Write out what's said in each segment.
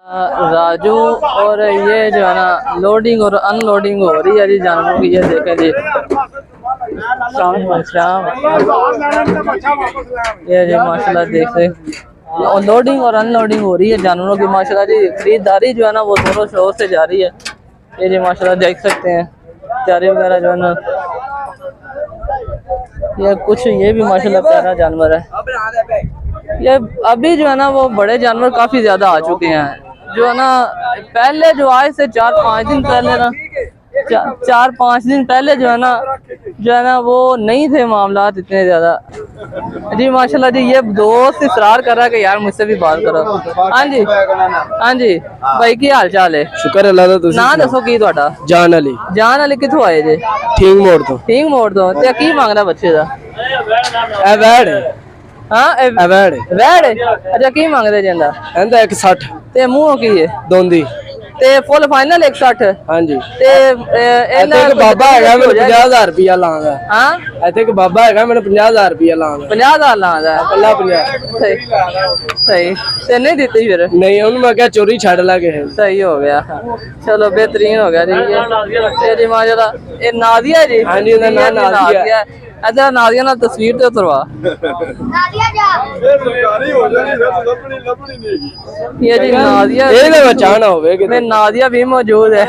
राजू और ये जो है ना लोडिंग और अनलोडिंग हो रही है जी जानवरों की। ये देखें जी ये जी माशाल्लाह देखें और लोडिंग और अनलोडिंग हो रही है जानवरों की माशाल्लाह जी। खरीदारी जो है ना वो दोनों शोर से जारी है। ये जी माशाल्लाह देख सकते हैं चारे वगैरह जो है ना ये कुछ ये भी माशाल्लाह प्यारा जानवर है। ये अभी जो है ना वो बड़े जानवर काफी ज्यादा आ चुके हैं जो है ना। पहले जो आए से 4-5 दिन पहले ना 4-5 दिन पहले जो है ना वो नहीं थे मामला इतने ज्यादा जी माशाल्लाह जी। ये दोस्त इसरार कर रहा है कि यार मुझसे भी बात करो। हाँ जी हाँ जी भाई की हाल चाल है? शुक्र अल्लाह दा। ना दसो की ਤੁਹਾਡਾ? जान अली किथों आए जे? ठीक मोड़ तो ते की मांगदा बच्चे दा? वैड़ अच्छा की मांगदे जिंदा? ਇਹਦਾ 160 ते मुंह की है ਦੋਂਦੀ ते फुल फाइनल 160। ਹਾਂਜੀ ते ਇੱਥੇ ਇੱਕ ਬਾਬਾ ਹੈਗਾ ਮੈਨੂੰ 50000 ਰੁਪਿਆ ਲਾਉਂਦਾ। ਹਾਂ ਇੱਥੇ ਇੱਕ ਬਾਬਾ ਹੈਗਾ ਮੈਨੂੰ 50000 ਰੁਪਿਆ ਲਾਉਂਦਾ। 50000 ਲਾਉਂਦਾ ਕੱਲਾ 50 सही ते नहीं देती फिर? ਨਹੀਂ ਉਹਨੂੰ ਮੈਂ ਕਿਹਾ ਚੋਰੀ ਛੱਡ ਲਾ ਕੇ। सही हो गया चलो बेहतरीन हो गया जी। ये जी माशाल्लाह ये नादिया जी। हाँ जी उनका नाम नादिया। अच्छा नादिया ना तस्वीर तो उतरवा ये जी नादिया ਇਹਦੇ ਬਚਾਣਾ ਹੋਵੇ ਕਿ में नादिया भी मौजूद है।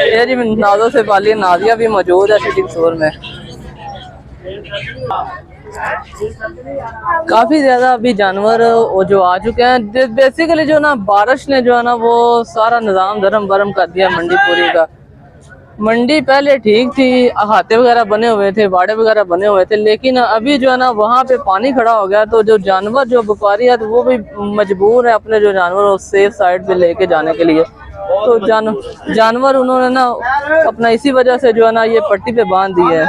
ये जी नादों से पाली नादिया भी मौजूद है शूटिंग स्टोर में। काफी ज्यादा अभी जानवर वो जो आ चुके हैं। बेसिकली जो ना बारिश ने जो है ना वो सारा निज़ाम धर्म बरम कर दिया मंडी पूरी का। मंडी पहले ठीक थी, अहाते वगैरह बने हुए थे, बाड़े वगैरह बने हुए थे, लेकिन अभी जो है ना वहाँ पे पानी खड़ा हो गया तो जो जानवर जो व्यापारी है तो वो भी मजबूर है अपने जो जानवर सेफ साइड पे लेके जाने के लिए। तो जानवर उन्होंने ना अपना इसी वजह से जो है ना ये पट्टी पे बांध दी है।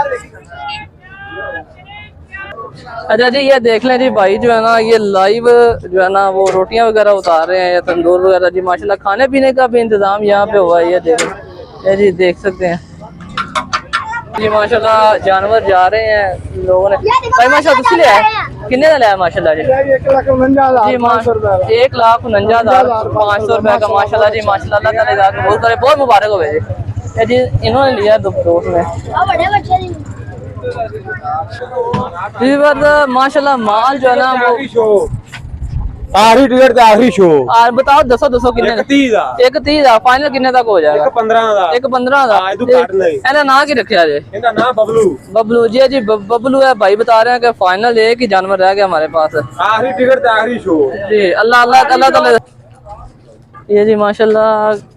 अच्छा जी ये देख लें जी भाई जो है ना ये लाइव जो है ना वो रोटियां वगैरह उतार रहे हैं या तंदूर वगैरह जी माशाल्लाह। खाने पीने का भी इंतजाम यहाँ पे हुआ है। ये जी देख सकते हैं जी माशाल्लाह जानवर जा रहे हैं लोगों ने भाई माशाल्लाह। तुसी ले आए किन्ने का लिया माशाल्लाह जी? 1,49,500 रुपए का माशाल्लाह जी माशाल्लाह। अल्लाह ताला बहुत सारे बहुत मुबारक हो जी। जी इन्होंने लिया दोस्त ने माशाल्लाह माल जो है ना वो आखिरी टिकट ਤੇ आखिरी शो। और बताओ दसो किन्ने? 1,30 ਦਾ फाइनल किन्ने तक हो जाएगा? 1,15 ਦਾ। 1,15 ਦਾ ਇਹਦਾ ਨਾਂ ਕੀ ਰੱਖਿਆ ਜੇ? ਇਹਦਾ ਨਾਮ बबलू जी बबलू है भाई। बता रहे हैं कि फाइनल एक ही जानवर रह गया हमारे पास। आखिरी टिकट ਤੇ आखिरी शो जी अल्लाह ताला। ये जी माशाल्लाह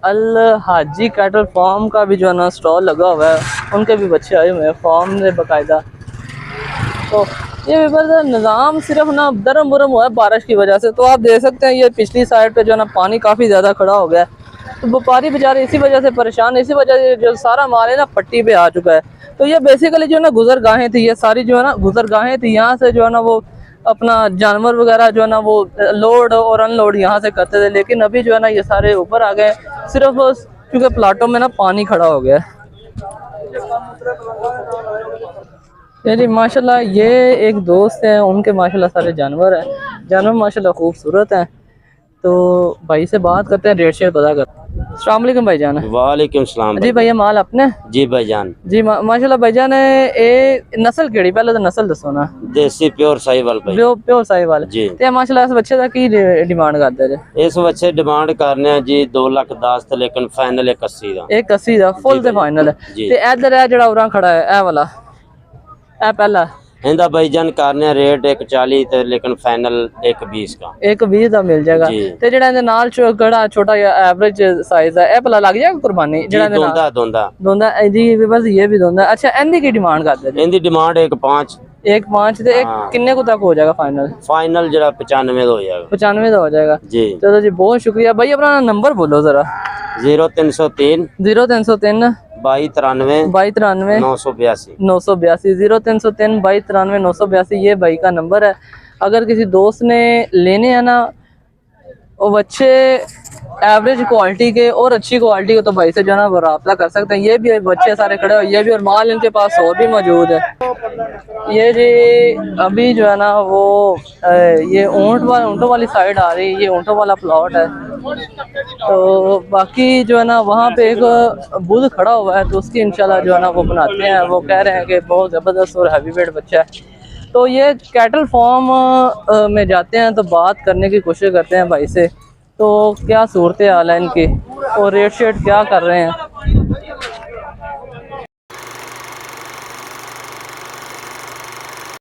अल हाजी कैटल फार्म का भी जो है ना स्टॉल लगा हुआ है। उनके भी बच्चे आए हुए हैं फार्म में बाकायदा। तो ये निज़ाम सिर्फ ना दरम बुरम हुआ है बारिश की वजह से। तो आप देख सकते हैं ये पिछली साइड पे जो है ना पानी काफ़ी ज़्यादा खड़ा हो गया है। तो व्यापारी बेचारे इसी वजह से परेशान, इसी वजह से जो सारा माल है ना पट्टी पे आ चुका है। तो ये बेसिकली जो है ना गुजरगाहें थी, ये सारी जो है ना गुजरगाहें थी। यहाँ से जो है ना वो अपना जानवर वगैरह जो है ना वो लोड और अनलोड यहाँ से करते थे, लेकिन अभी जो है ना ये सारे ऊपर आ गए सिर्फ क्योंकि प्लाटों में ना पानी खड़ा हो गया। जी माशाल्लाह ये एक दोस्त है उनके माशाल्लाह सारे जानवर हैं। जानवर माशाल्लाह खूबसूरत हैं। तो भाई से बात करते हैं, रेट शेट पता करते हैं। अस्सलाम वालेकुम भाईजान। वालेकुम सलाम जी भैया माल अपने? जी भाईजान जी माशाल्लाह भाईजान। ए नस्ल केड़ी पहले तो नस्ल दसो ना? देसी प्योर साहिवाल भाई। प्योर साहिवाल जी। ते माशाल्लाह इस बच्चे दा की डिमांड करदे जे? इस बच्चे डिमांड करने हैं जी 2,10,000 ते लेकिन फाइनल 81 दा। 81 दा फुल ते फाइनल है। ते इधर है जेड़ा उरा खड़ा है ए वाला ए पहला इंदा भाईजान करने रेट 140 ते लेकिन फाइनल 120 का। 120 का मिल जाएगा। ते जेड़ा इनदे नाल छोटा छोटा या एवरेज साइज है ए भला लग जाएगा कुर्बानी? जेड़ा दोंदा जी बस ये भी दोंदा। अच्छा इनदी की डिमांड करदे? इनदी डिमांड 1.5 ते एक किन्ने को तक हो जाएगा फाइनल जरा 95 हो जाएगा। 95 हो जाएगा जी। चलो जी बहुत शुक्रिया भाई। अपना नंबर बोलो जरा। 0303 0293 2293 982 0303 2293 982 ये भाई का नंबर है। अगर किसी दोस्त ने लेने हैं ना वो अच्छे एवरेज क्वालिटी के और अच्छी क्वालिटी के तो भाई से जो है ना वो रब्ता कर सकते हैं। ये भी बच्चे सारे खड़े हो, ये भी और माल इनके पास और भी मौजूद है। ये जी अभी जो है ना वो ये ऊँटों वाली साइड आ रही है। ये ऊँटों वाला प्लॉट है। तो बाकी जो है ना वहाँ पे एक बुल खड़ा हुआ है, तो उसकी इंशाल्लाह जो है ना वो बनाते हैं। वो कह रहे हैं कि बहुत ज़बरदस्त और हैवी वेट बच्चा है। तो ये कैटल फार्म में जाते हैं तो बात करने की कोशिश करते हैं भाई से, तो क्या सूरत हाल है इनकी और रेट शेट क्या कर रहे हैं।